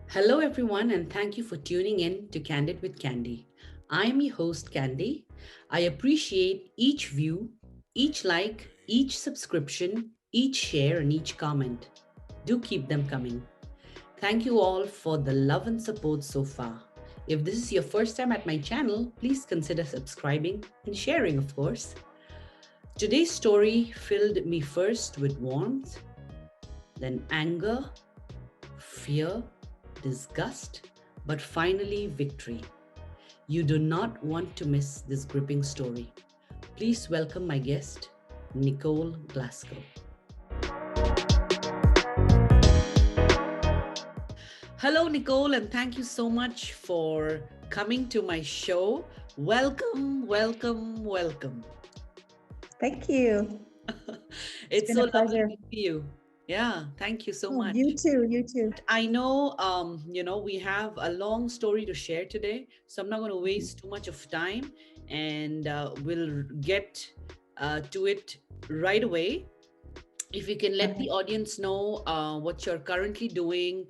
Hello, everyone, and thank you for tuning in to Candid with Candy. I'm your host, Candy. I appreciate each view, each like, each subscription, each share, and each comment. Do keep them coming. Thank you all for the love and support so far. If this is your first time at my channel, please consider subscribing and sharing, of course. Today's story filled me first with warmth, then anger, fear, disgust, but finally victory. You do not want to miss this gripping story. Please welcome my guest, Nicole Glasco. Hello, Nicole, and thank you so much for coming to my show. Welcome, welcome, welcome. Thank you. It's It's been so a lovely pleasure. to see you. Yeah, thank you so Oh, much. you too. You too. I know, we have a long story to share today, so I'm not going to waste too much of time, and we'll get to it right away. If you can let Okay. the audience know what you're currently doing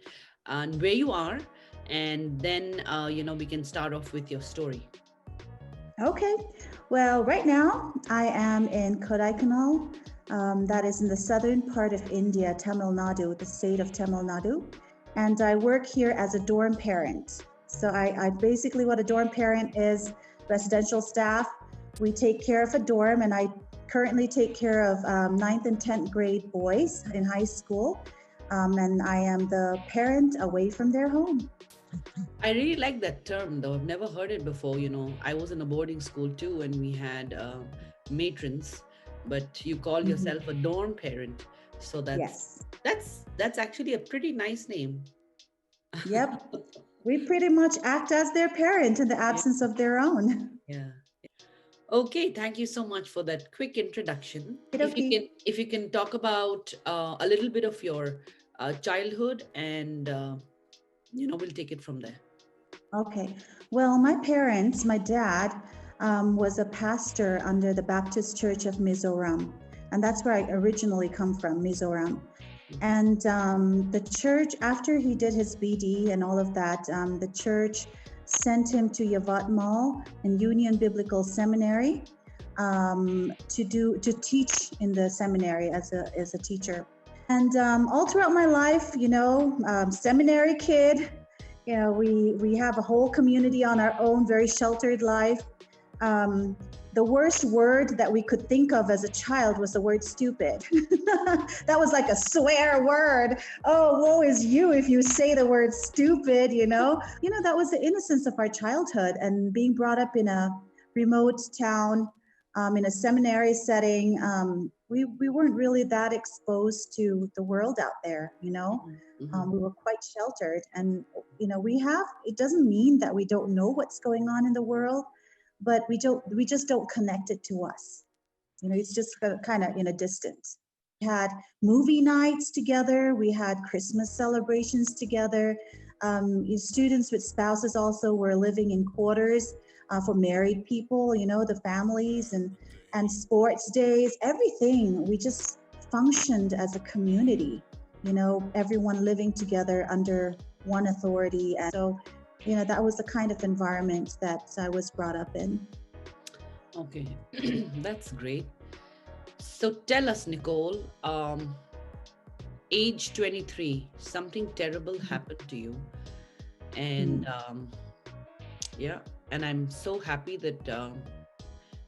and where you are, and then, we can start off with your story. Okay. Well, right now I am in Kodaikanal. That is in the southern part of India, Tamil Nadu, the state of Tamil Nadu. And I work here as a dorm parent. So I basically what a dorm parent is residential staff. We take care of a dorm, and I currently take care of ninth and 10th grade boys in high school. And I am the parent away from their home. I really like that term, though. I've never heard it before. I was in a boarding school too, and we had matrons, but you call Mhm. yourself a dorm parent, so that's Yes. that's that's actually a pretty nice name. Yep. We pretty much act as their parent in the Yeah, absence of their own. yeah. Okay, thank you so much for that quick introduction. If you Okay. can, if you can talk about a little bit of your childhood, and we'll take it from there. Okay. Well, my parents, my dad was a pastor under the Baptist Church of Mizoram. And that's where I originally come from, Mizoram. Mhm. And the church, after he did his BD and all of that, the church sent him to Yavatmal and Union Biblical Seminary to teach in the seminary as a teacher. And all throughout my life, seminary kid, we have a whole community on our own, very sheltered life. Um, the worst word that we could think of as a child was the word stupid. That was like a swear word. Oh, woe is you if you say the word stupid, you know? That was the innocence of our childhood, and being brought up in a remote town, in a seminary setting. We weren't really that exposed to the world out there, you know? Mhm. Mhm. We were quite sheltered. And, it doesn't mean that we don't know what's going on in the world, but we just don't connect it to us. It's just kind of in a distance. We had movie nights together. We had Christmas celebrations together. Students with spouses also were living in quarters for married people, the families, and sports days, everything. We just functioned as a community, everyone living together under one authority. And so, that was the kind of environment that I was brought up in. Okay, that's great. So tell us, Nicole, age 23, something terrible happened to you. And Mm. yeah, and I'm so happy that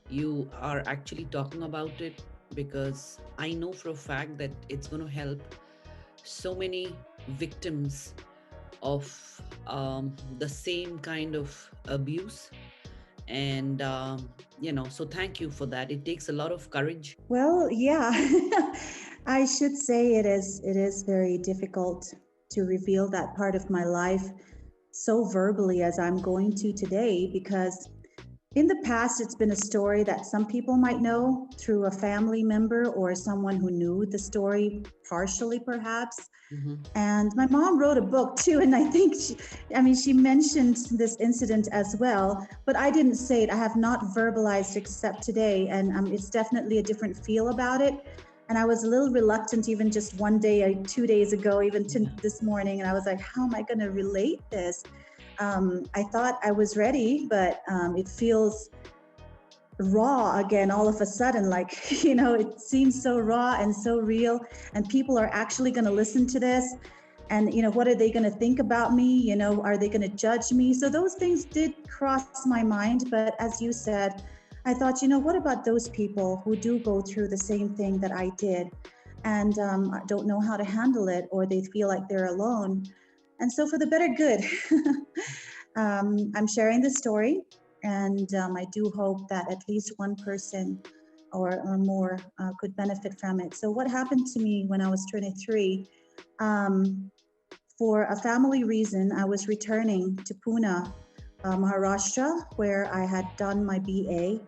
you are actually talking about it, because I know for a fact that it's going to help so many victims of the same kind of abuse. And, so thank you for that. It takes a lot of courage. Well, yeah, I should say it is very difficult to reveal that part of my life so verbally as I'm going to today, because in the past it's been a story that some people might know through a family member or someone who knew the story partially perhaps. Hmm. And my mom wrote a book too, and I think she mentioned this incident as well, but I didn't say it. I have not verbalized except today, and it's definitely a different feel about it. And I was a little reluctant even just one day, 2 days ago, even this morning. And I was like, how am I going to relate this? I thought I was ready, but it feels raw again all of a sudden. Like, it seems so raw and so real. And people are actually going to listen to this. And, what are they going to think about me? Are they going to judge me? So those things did cross my mind. But as you said, I thought, what about those people who do go through the same thing that I did and don't know how to handle it, or they feel like they're alone? And so for the better good, I'm sharing this story, and I do hope that at least one person or more could benefit from it. So what happened to me when I was 23, for a family reason, I was returning to Pune, Maharashtra, where I had done my BA,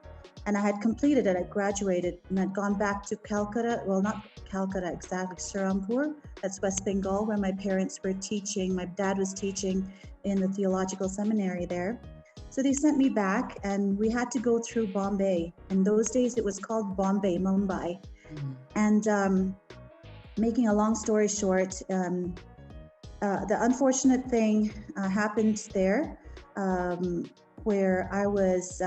and I had completed it. I graduated and I'd gone back to Calcutta. Well, not Calcutta exactly, Serampore. That's West Bengal, where my parents were teaching. My dad was teaching in the theological seminary there. So they sent me back, and we had to go through Bombay. In those days, it was called Bombay, Mumbai. And making a long story short, the unfortunate thing happened there, where I was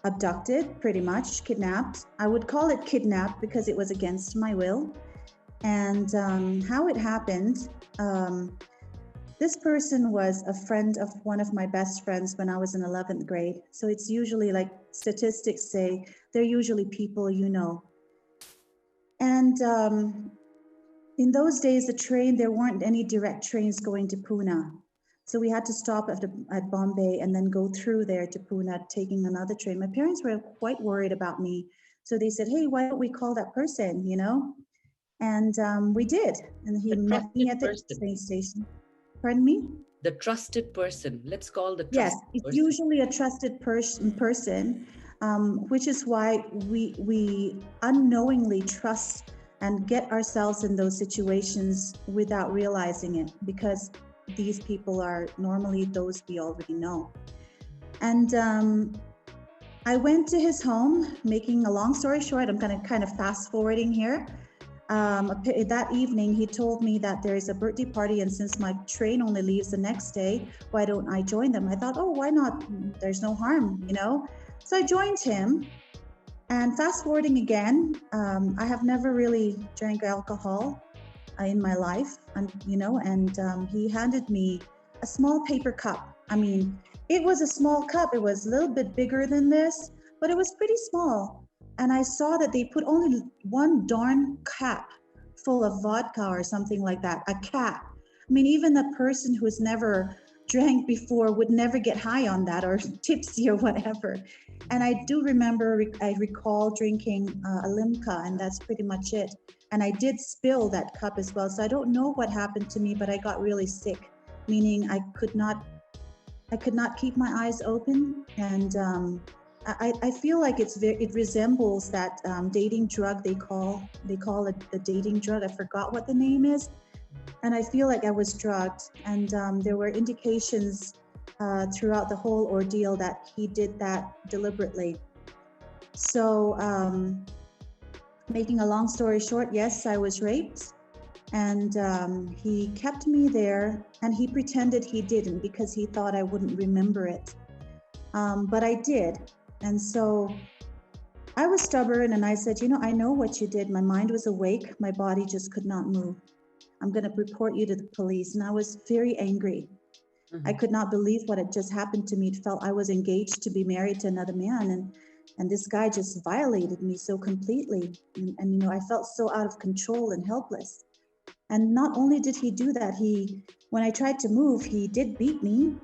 abducted, pretty much, kidnapped. I would call it kidnapped because it was against my will. And how it happened, this person was a friend of one of my best friends when I was in 11th grade. So it's usually, like statistics say, they're usually people you know. And in those days, there weren't any direct trains going to Pune. So we had to stop at Bombay and then go through there to Pune, taking another train. My parents were quite worried about me. So they said, hey, why don't we call that person, And we did. And he met me at the train station. Pardon me? The trusted person. Let's call the trusted Yes, it's person. usually a trusted person, which is why we unknowingly trust and get ourselves in those situations without realizing it, because these people are normally those we already know. And I went to his home, making a long story short, I'm kind of fast forwarding here. That evening, he told me that there is a birthday party, and since my train only leaves the next day, why don't I join them? I thought, oh, why not? There's no harm, So I joined him. And fast forwarding again, I have never really drank alcohol in my life, and he handed me a small paper cup. I mean, it was a small cup. It was a little bit bigger than this, but it was pretty small. And I saw that they put only one darn cap full of vodka or something like that, a cap. I mean, even a person who's never drank before would never get high on that, or tipsy or whatever. And I do remember, I recall drinking a limca, and that's pretty much it. And I did spill that cup as well. So I don't know what happened to me, but I got really sick, meaning I could not keep my eyes open. And I feel like it resembles that dating drug they call it the dating drug. I forgot what the name is. And I feel like I was drugged, and there were indications throughout the whole ordeal that he did that deliberately. So making a long story short, yes, I was raped, and he kept me there, and he pretended he didn't because he thought I wouldn't remember it. But I did. And so I was stubborn, and I said, I know what you did. My mind was awake. My body just could not move. I'm going to report you to the police. And I was very angry. I could not believe what had just happened to me. It felt I was engaged to be married to another man, and this guy just violated me so completely. And I felt so out of control and helpless. And not only did he do that, when I tried to move, he did beat me.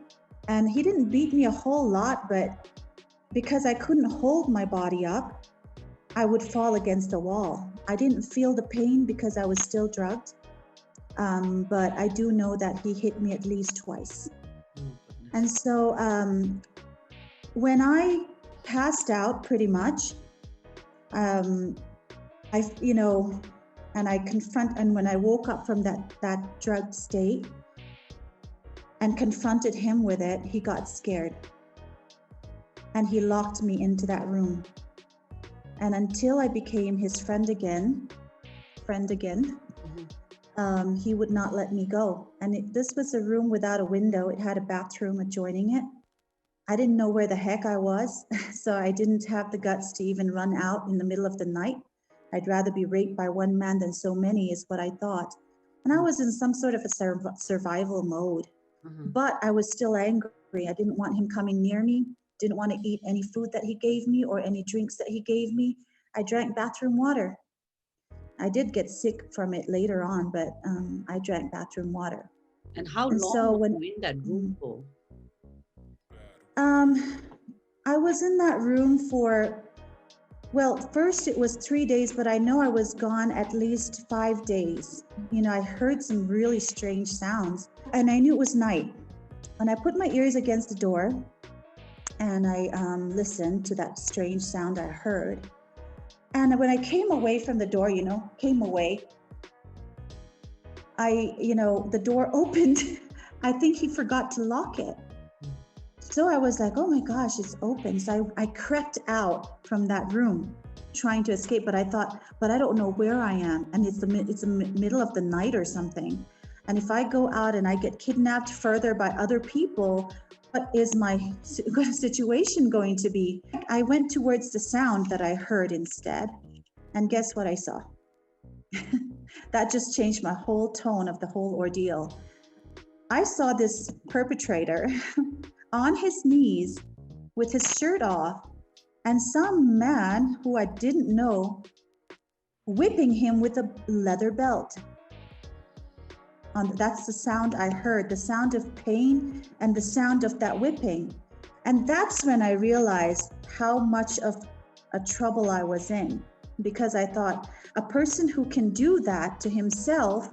And he didn't beat me a whole lot, but because I couldn't hold my body up, I would fall against the wall. I didn't feel the pain because I was still drugged. But I do know that he hit me at least twice. And so when I passed out, pretty much, and when I woke up from that drugged state and confronted him with it, he got scared. And he locked me into that room. And until I became his friend again, friend again. Mhm. He would not let me go. And this was a room without a window. It had a bathroom adjoining it. I didn't know where the heck I was, so I didn't have the guts to even run out in the middle of the night. I'd rather be raped by one man than so many, is what I thought. And I was in some sort of a survival mode. Mhm. But I was still angry. I didn't want him coming near me, didn't want to eat any food that he gave me or any drinks that he gave me. I drank bathroom water. I did get sick from it later on, but I drank bathroom water. And how And long so were when you in that room for? um, I was in that room for, well, first it was 3 days, but I know I was gone at least 5 days. You know, I heard some really strange sounds and I knew it was night. And I put my ears against the door and I listened to that strange sound I heard. And when I came away from the door, came away, the door opened. I think he forgot to lock it. So I was like, oh my gosh, it's open. So I crept out from that room trying to escape, but I thought, but I don't know where I am. And it's the middle of the night or something. And if I go out and I get kidnapped further by other people, what is my situation going to be? I went towards the sound that I heard instead. And guess what I saw? That just changed my whole tone of the whole ordeal. I saw this perpetrator on his knees with his shirt off and some man who I didn't know whipping him with a leather belt. That's the sound I heard, the sound of pain and the sound of that whipping. And that's when I realized how much of a trouble I was in, because I thought a person who can do that to himself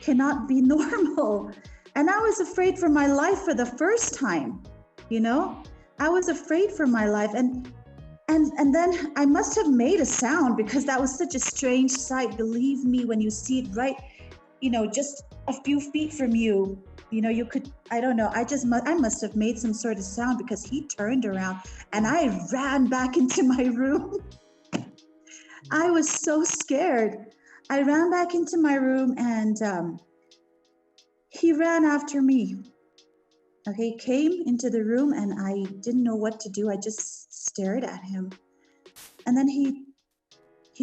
cannot be normal. And I was afraid for my life for the first time, I was afraid for my life. And then I must have made a sound because that was such a strange sight. Believe me, when you see it right, just a few feet from you, you could, I don't know, I must have made some sort of sound because he turned around and I ran back into my room. I was so scared. I ran back into my room and he ran after me. Okay, came into the room and I didn't know what to do. I just stared at him. And then he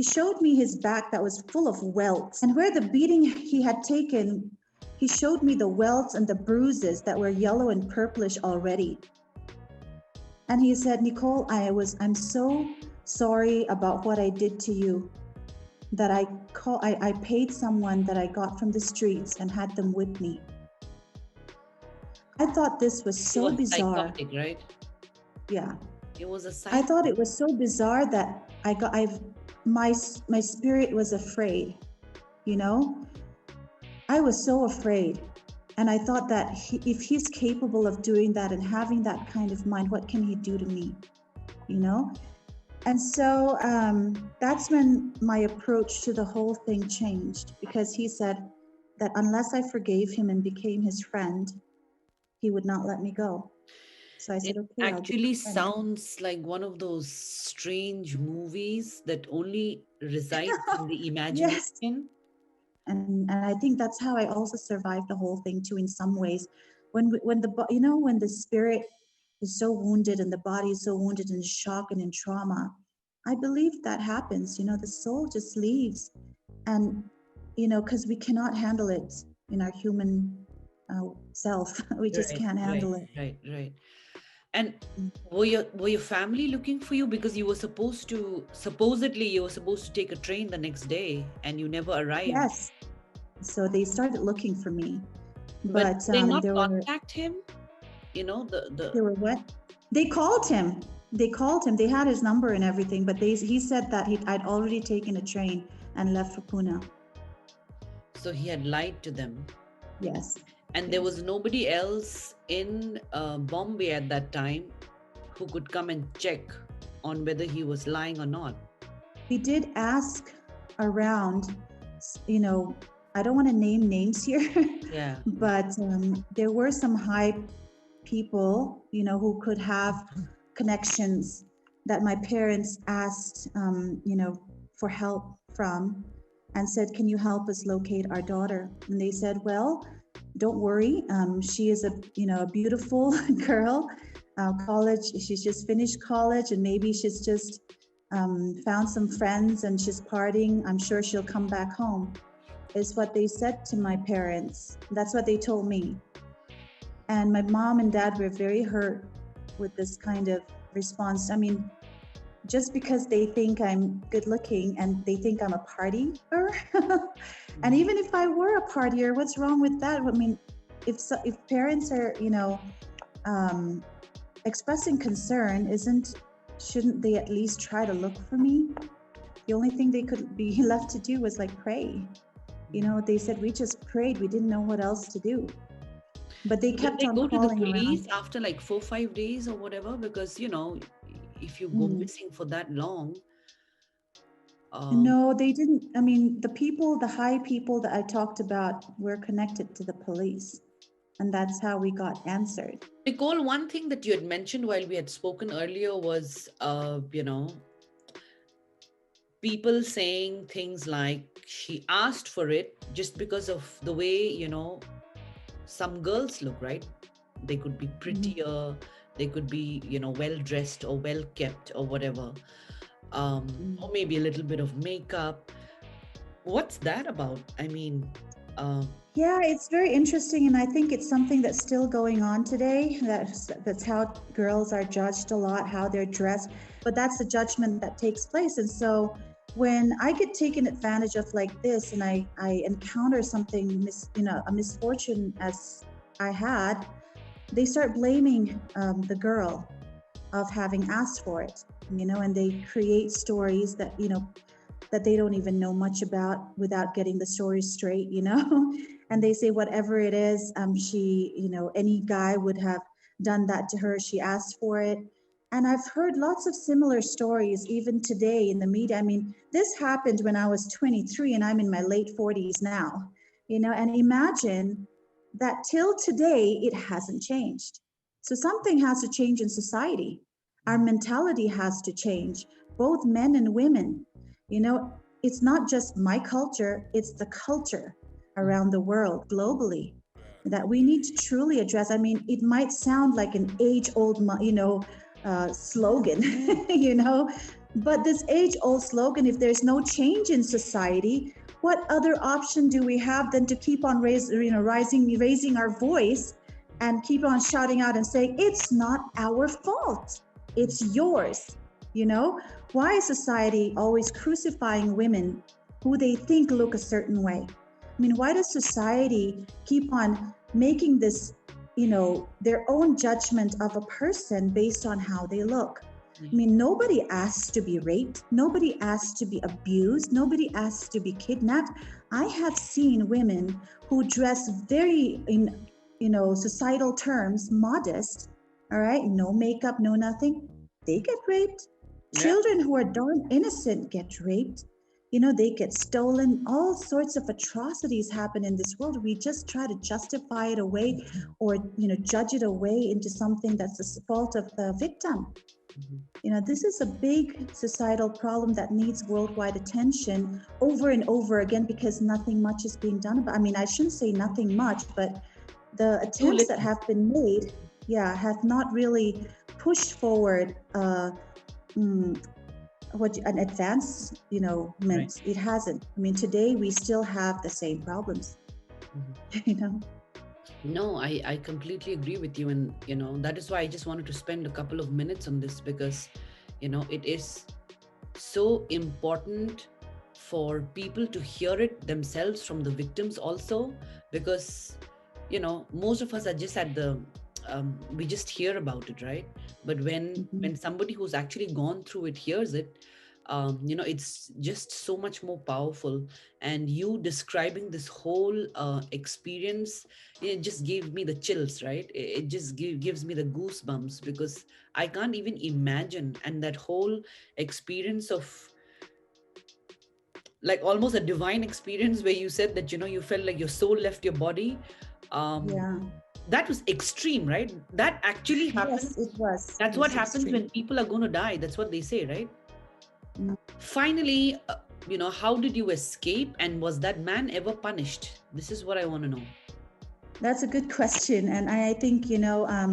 showed me his back that was full of welts. And where the beating he had taken, he showed me the welts and the bruises that were yellow and purplish already. And he said, Nicole, I'm so sorry about what I did to you, that I paid someone that I got from the streets and had them whip me. I thought this was He so was bizarre. psychotic, right? Yeah. It was a I psychotic. thought it was so bizarre that my spirit was afraid, I was so afraid. And I thought that if he's capable of doing that and having that kind of mind, what can he do to me, And so that's when my approach to the whole thing changed, because he said that unless I forgave him and became his friend, he would not let me go. So I said, It okay, I'll be actually your friend. sounds like one of those strange movies that only resides in the Yes. imagination. And I think that's how I also survived the whole thing too, in some ways. When the spirit is so wounded and the body is so wounded in shock and in trauma, I believe that happens. The soul just leaves, and because we cannot handle it in our human self, we just Right, can't right, handle it. right, right. And were your family looking for you because you were supposedly you were supposed to take a train the next day and you never arrived? Yes. So they started looking for me, But but did they not there were contact him? You know, the They were what? They called him. They called him. They had his number and everything, but he said that I'd already taken a train and left for Pune. so he had lied to them. Yes. And there Yes. was nobody else in Bombay at that time who could come and check on whether he was lying or not. We did ask around, you know, I don't want to name names here, Yeah. but there were some high people, who could have connections that my parents asked, for help from. and said, "Can you help us locate our daughter?" And they said, "Well, don't worry. She is a beautiful girl. College. She's just finished college, and maybe she's just found some friends and she's partying. I'm sure she'll come back home." Is what they said to my parents. That's what they told me. And my mom and dad were very hurt with this kind of response. I mean, just because they think I'm good looking and they think I'm a partier. And even if I were a partier, what's wrong with that? I mean, if parents are, expressing concern, shouldn't they at least try to look for me? The only thing they could be left to do was like pray. They said we just prayed. We didn't know what else to do. But they kept on calling around. Did they go to the police after like 4-5 days or whatever? Because, if you go missing for that long. No, they didn't. I mean, the high people that I talked about were connected to the police. And that's how we got answered. Nicole, one thing that you had mentioned while we had spoken earlier was, people saying things like she asked for it just because of the way, some girls look, right? They could be prettier, they could be, well dressed or well kept or whatever. Or maybe a little bit of makeup. What's that about? I mean, yeah, it's very interesting, and I think it's something that's still going on today. That's how girls are judged a lot, how they're dressed. But that's the judgment that takes place. And so when I get taken advantage of like this, and I encounter something, a misfortune as I had, they start blaming the girl of having asked for it, and they create stories that, that they don't even know much about without getting the story straight, and they say whatever it is, she, any guy would have done that to her. She asked for it. And I've heard lots of similar stories even today in the media. I mean, this happened when I was 23 and I'm in my late 40s now, and imagine that till today, it hasn't changed. So something has to change in society. Our mentality has to change, both men and women. It's not just my culture, it's the culture around the world globally that we need to truly address. I mean, it might sound like an age-old, slogan, but this age-old slogan, if there's no change in society, what other option do we have than to keep on raising our voice and keep on shouting out and saying, it's not our fault, it's yours. Why is society always crucifying women who they think look a certain way? I mean, why does society keep on making this, their own judgment of a person based on how they look? I mean, nobody asks to be raped. Nobody asks to be abused. Nobody asks to be kidnapped. I have seen women who dress very, in, societal terms, modest, all right? No makeup, no nothing. They get raped. Yeah. Children who are darn innocent get raped. They get stolen. All sorts of atrocities happen in this world. We just try to justify it away or, judge it away into something that's the fault of the victim. This is a big societal problem that needs worldwide attention over and over again because nothing much is being done about. I mean, I shouldn't say nothing much, but the attempts that have been made, have not really pushed forward an advance, meant. Right. It hasn't. I mean, today we still have the same problems. No, I completely agree with you. And, that is why I just wanted to spend a couple of minutes on this because, it is so important for people to hear it themselves from the victims also, because, most of us are just at the, we just hear about it, right? But when somebody who's actually gone through it hears it, it's just so much more powerful. And you describing this whole experience, it just gave me the chills, right? It just gives me the goosebumps because I can't even imagine. And that whole experience of like almost a divine experience where you said that, you felt like your soul left your body. That was extreme, right? That actually happens. Yes, it was. That's what happens when people are going to die. That's what they say, right? Finally, how did you escape, and was that man ever punished? This is what I want to know. That's a good question. And I think, I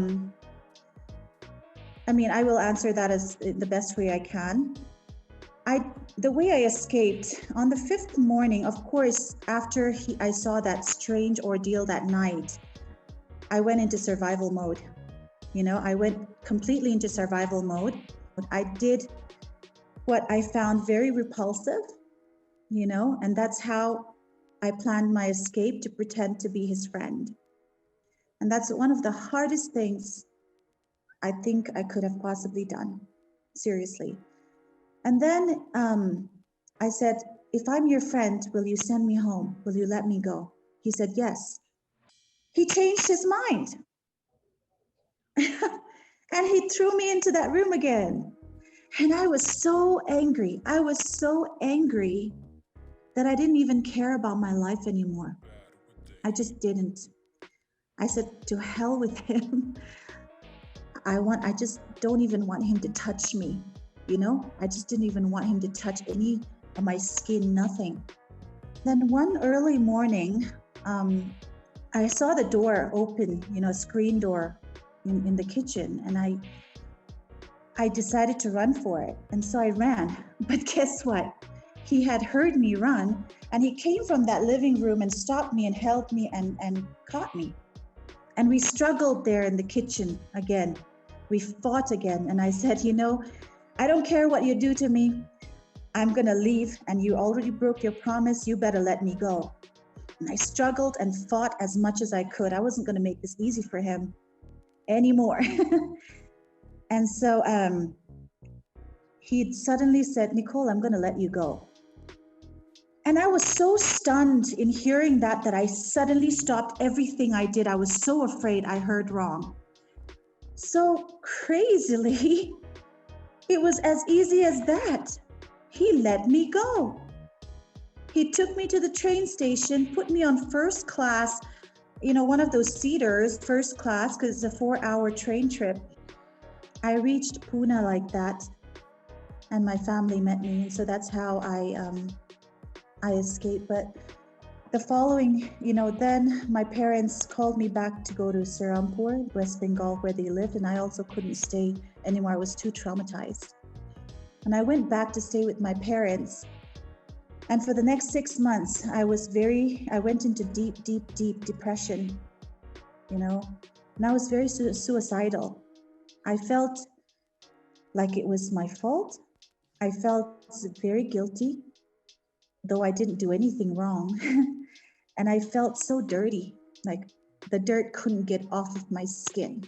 mean, I will answer that as the best way I can. The way I escaped on the fifth morning, of course, after I saw that strange ordeal that night, I went into survival mode. I went completely into survival mode. I did what I found very repulsive, and that's how I planned my escape, to pretend to be his friend. And that's one of the hardest things I think I could have possibly done, seriously. And then I said, if I'm your friend, will you send me home? Will you let me go? He said, yes. He changed his mind. And he threw me into that room again. And I was so angry. I was so angry that I didn't even care about my life anymore. I just didn't. I said, to hell with him. I just don't even want him to touch me. I just didn't even want him to touch any of my skin, nothing. Then one early morning, I saw the door open, a screen door in the kitchen, and I decided to run for it. And so I ran. But guess what? He had heard me run, and he came from that living room and stopped me and held me and caught me. And we struggled there in the kitchen again. We fought again. And I said, I don't care what you do to me. I'm going to leave, and you already broke your promise. You better let me go. And I struggled and fought as much as I could. I wasn't going to make this easy for him anymore. And so he suddenly said, Nicole, I'm going to let you go. And I was so stunned in hearing that I suddenly stopped everything I did. I was so afraid I heard wrong. So crazily, it was as easy as that. He let me go. He took me to the train station, put me on first class, one of those seaters, first class, because it's a 4-hour train trip. I reached Pune like that, and my family met me. And so that's how I escaped. But the following, then my parents called me back to go to Serampore, West Bengal, where they lived. And I also couldn't stay anymore. I was too traumatized. And I went back to stay with my parents. And for the next 6 months, I went into deep, deep, deep depression, and I was very suicidal. I felt like it was my fault. I felt very guilty, though I didn't do anything wrong. And I felt so dirty, like the dirt couldn't get off of my skin.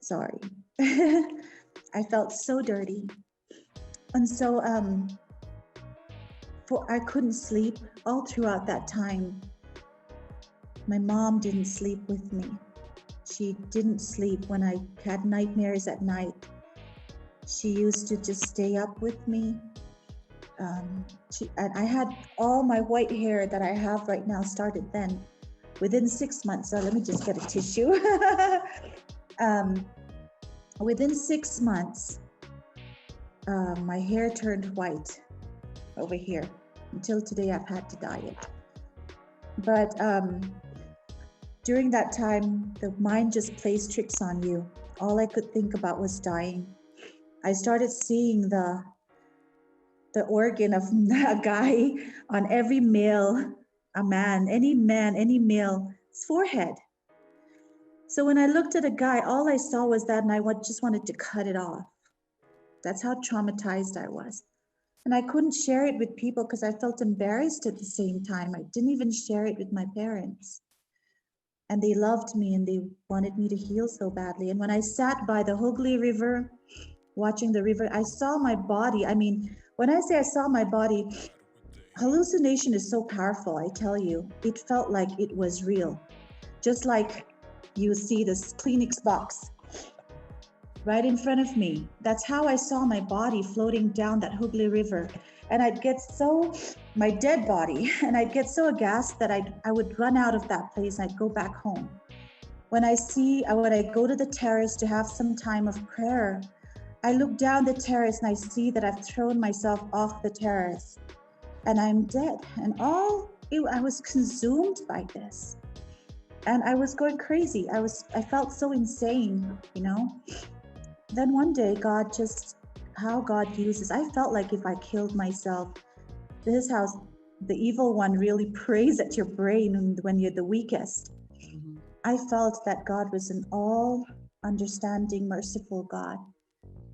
Sorry. I felt so dirty. And so I couldn't sleep all throughout that time. My mom didn't sleep with me. She didn't sleep when I had nightmares at night. She used to just stay up with me. I had all my white hair that I have right now started then. Within 6 months, let me just get a tissue. Within 6 months, my hair turned white over here. Until today, I've had to dye it. But during that time, the mind just plays tricks on you. All I could think about was dying. I started seeing the organ of a guy on every male, any male's forehead. So when I looked at a guy, all I saw was that, and I just wanted to cut it off. That's how traumatized I was. And I couldn't share it with people because I felt embarrassed at the same time. I didn't even share it with my parents. And they loved me and they wanted me to heal so badly. And when I sat by the Hooghly River, watching the river, I saw my body. I mean, when I say I saw my body, hallucination is so powerful, I tell you. It felt like it was real. Just like you see this Kleenex box right in front of me. That's how I saw my body floating down that Hooghly River. And I'd get my dead body, and I'd get so aghast that I would run out of that place and I'd go back home. When I go to the terrace to have some time of prayer, I look down the terrace and I see that I've thrown myself off the terrace and I'm dead. And I was consumed by this. And I was going crazy. I felt so insane, you know. Then one day, how God uses, I felt like if I killed myself, this is how the evil one really preys at your brain when you're the weakest. Mm-hmm. I felt that God was an all understanding, merciful God,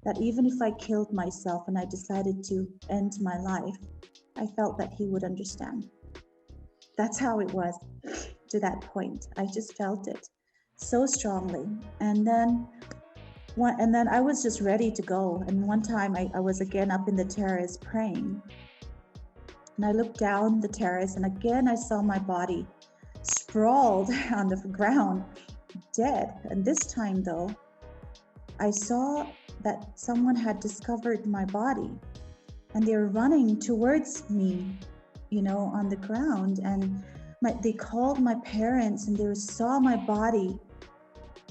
that even if I killed myself and I decided to end my life, I felt that He would understand. That's how it was to that point. I just felt it so strongly. And then I was just ready to go. And one time I was again up in the terrace praying. And I looked down the terrace and again I saw my body sprawled on the ground, dead. And this time though, I saw that someone had discovered my body and they were running towards me, you know, on the ground. And they called my parents and they saw my body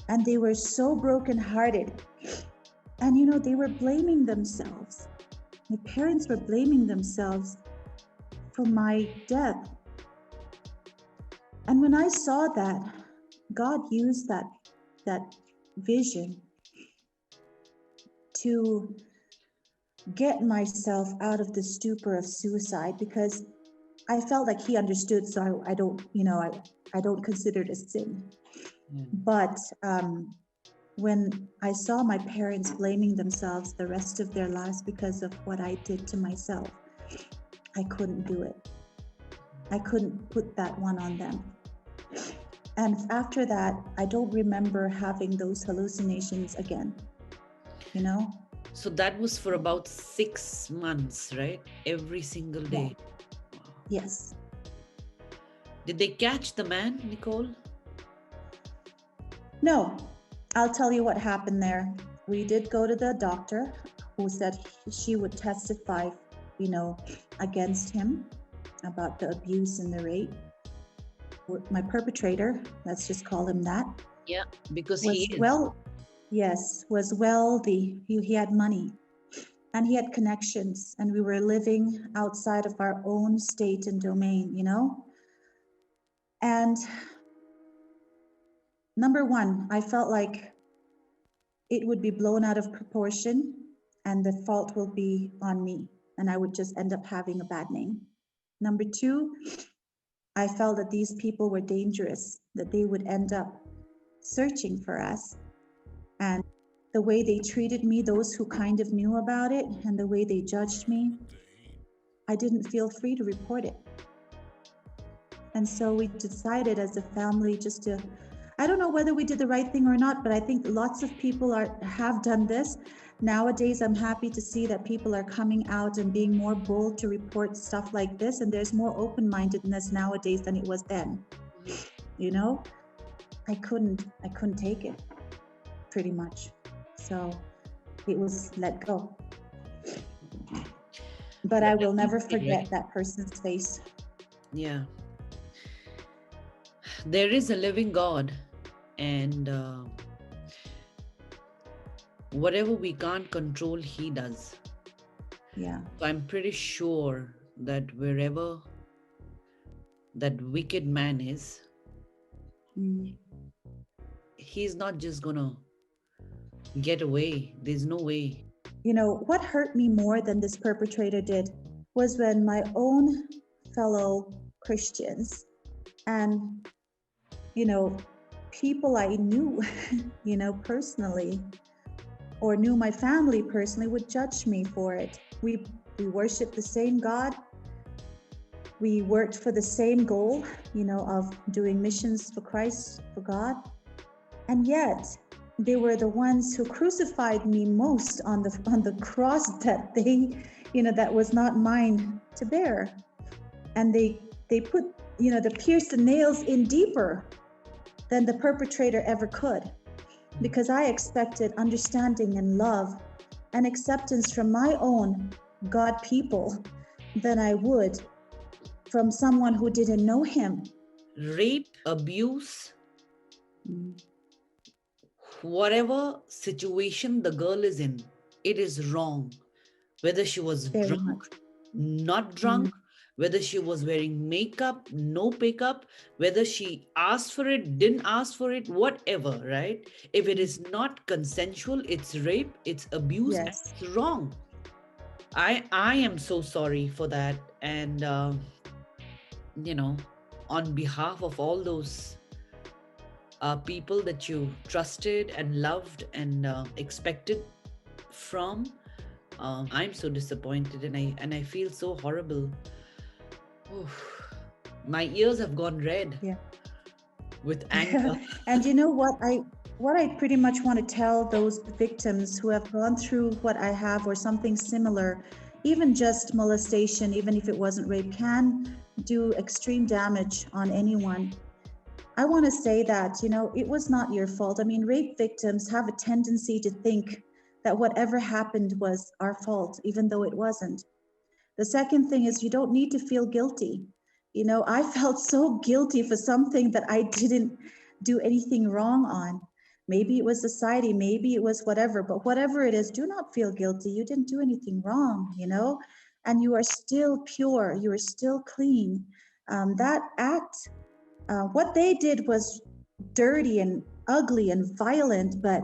and they were so brokenhearted. And, you know, they were blaming themselves. My parents were blaming themselves for my death. And when I saw that, God used that vision to get myself out of the stupor of suicide, because I felt like He understood, so I don't, you know, I don't consider it a sin. But when I saw my parents blaming themselves the rest of their lives because of what I did to myself, I couldn't do it. I couldn't put that one on them. And after that, I don't remember having those hallucinations again, you know? So that was for about 6 months, right? Every single day. Yeah. Wow. Yes. Did they catch the man, Nicole? No, I'll tell you what happened there. We did go to the doctor who said she would testify, you know, against him about the abuse and the rape. My perpetrator, let's just call him that. Yeah, because was he is. Was wealthy. He had money and he had connections, and we were living outside of our own state and domain, you know? And number one, I felt like it would be blown out of proportion and the fault will be on me and I would just end up having a bad name. Number two, I felt that these people were dangerous, that they would end up searching for us. And the way they treated me, those who kind of knew about it, and the way they judged me, I didn't feel free to report it. And so we decided as a family just to, I don't know whether we did the right thing or not, but I think lots of people have done this. Nowadays, I'm happy to see that people are coming out and being more bold to report stuff like this. And there's more open-mindedness nowadays than it was then. You know, I couldn't take it, pretty much. So it was let go. But I will never forget that person's face. Yeah. There is a living God, and whatever we can't control, He does. Yeah. So I'm pretty sure that wherever that wicked man is, he's not just gonna get away. There's no way. You know, what hurt me more than this perpetrator did was when my own fellow Christians and, you know, people I knew, you know, personally, or knew my family personally, would judge me for it. We worshiped the same God. We worked for the same goal, you know, of doing missions for Christ, for God. And yet, they were the ones who crucified me most on the cross that they, you know, that was not mine to bear. And they put, you know, they pierced the nails in deeper than the perpetrator ever could, because I expected understanding and love and acceptance from my own God people than I would from someone who didn't know Him. Rape, abuse, whatever situation the girl is in, it is wrong. Whether she was Very drunk, much. not drunk, Mm, whether she was wearing makeup, no makeup, whether she asked for it, didn't ask for it, whatever, right? If it mm. is not consensual, it's rape, it's abuse, and Yes. it's wrong. I am so sorry for that, and you know, on behalf of all those people that you trusted and loved and expected from, I'm so disappointed, and I feel so horrible. Oof. My ears have gone red Yeah. with anger. And you know what I pretty much want to tell those victims who have gone through what I have or something similar, even just molestation, even if it wasn't rape, can do extreme damage on anyone. I want to say that, it was not your fault. I mean, rape victims have a tendency to think that whatever happened was our fault, even though it wasn't. The second thing is you don't need to feel guilty. I felt so guilty for something that I didn't do anything wrong on. Maybe it was society, maybe it was whatever, but whatever it is, do not feel guilty. You didn't do anything wrong, and you are still pure, you are still clean. That act, what they did was dirty and ugly and violent, but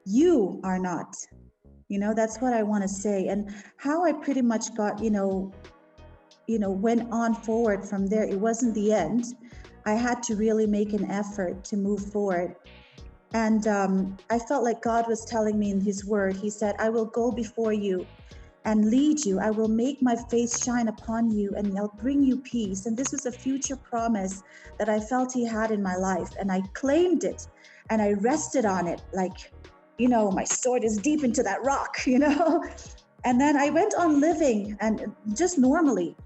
you are not. That's what I want to say. And how I pretty much got, went on forward from there. It wasn't the end. I had to really make an effort to move forward. And I felt like God was telling me in His Word, He said, I will go before you and lead you. I will make my face shine upon you and I'll bring you peace. And this was a future promise that I felt He had in my life. And I claimed it and I rested on it like, my sword is deep into that rock. And then I went on living and just normally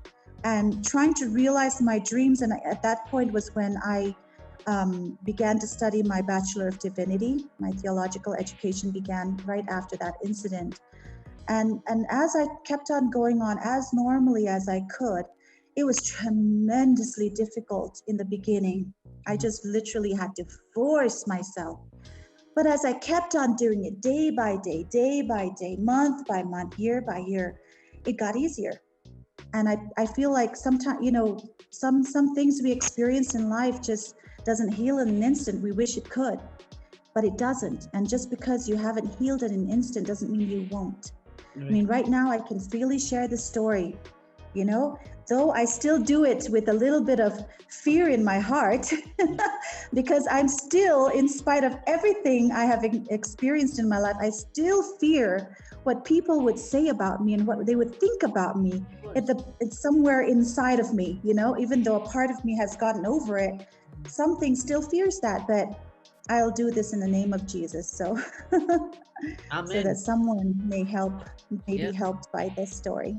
and trying to realize my dreams. And at that point was when I began to study my Bachelor of Divinity. My theological education began right after that incident. And as I kept on going on as normally as I could, it was tremendously difficult in the beginning. I just literally had to force myself. But as I kept on doing it day by day, month by month, year by year, it got easier. And I feel like sometimes, some things we experience in life just doesn't heal in an instant. We wish it could, but it doesn't. And just because you haven't healed in an instant doesn't mean you won't. I Right. mean, right now I can freely share the story, though I still do it with a little bit of fear in my heart because I'm still, in spite of everything I have experienced in my life, I still fear what people would say about me and what they would think about me. It's somewhere inside of me, even though a part of me has gotten over it, something still fears that, but I'll do this in the name of Jesus. So, so that Amen. someone may Yeah. be helped by this story.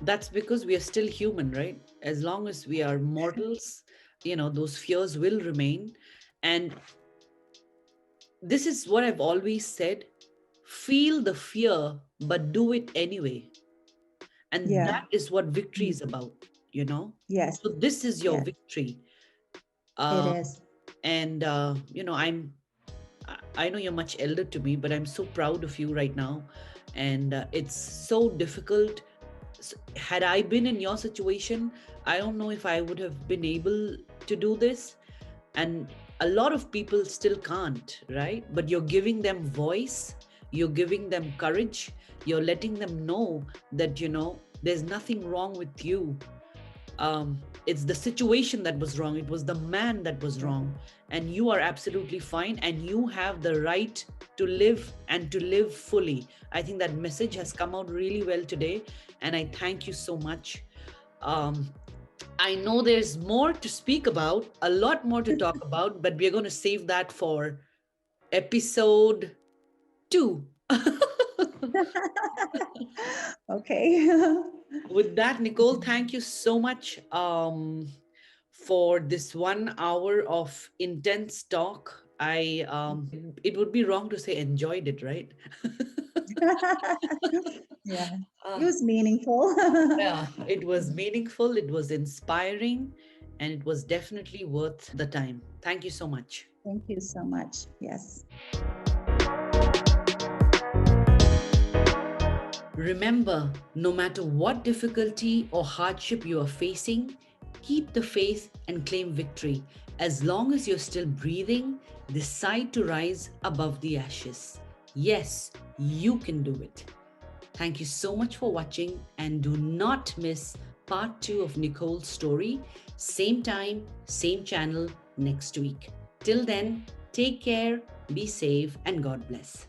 That's because we are still human, right? As long as we are mortals, those fears will remain. And this is what I've always said: feel the fear, but do it anyway. And Yeah. that is what victory Mm. is about, you know? Yes. So this is your Yes. victory. It Uh, is. and, I know you're much elder to me, but I'm so proud of you right now. And it's so difficult. Had I been in your situation, I don't know if I would have been able to do this. And a lot of people still can't, right? But you're giving them voice, you're giving them courage, you're letting them know that, there's nothing wrong with you. It's the situation that was wrong, it was the man that was Yeah. wrong, and you are absolutely fine, and you have the right to live and to live fully. I think that message has come out really well today, and I thank you so much. um, I know there's more to speak about, a lot more to talk about, but we're going to save that for episode 2. Okay. With that, Nicole, thank you so much for this 1 hour of intense talk. It would be wrong to say enjoyed it, right? Yeah. It uh, was meaningful. yeah, it was meaningful, it was inspiring, and it was definitely worth the time. Thank you so much. Thank you so much. Yes. Remember, no matter what difficulty or hardship you are facing, keep the faith and claim victory. As long as you're still breathing, decide to rise above the ashes. Yes, you can do it. Thank you so much for watching, and do not miss part 2 of Nicole's story, same time, same channel next week. Till then, take care, be safe, and God bless.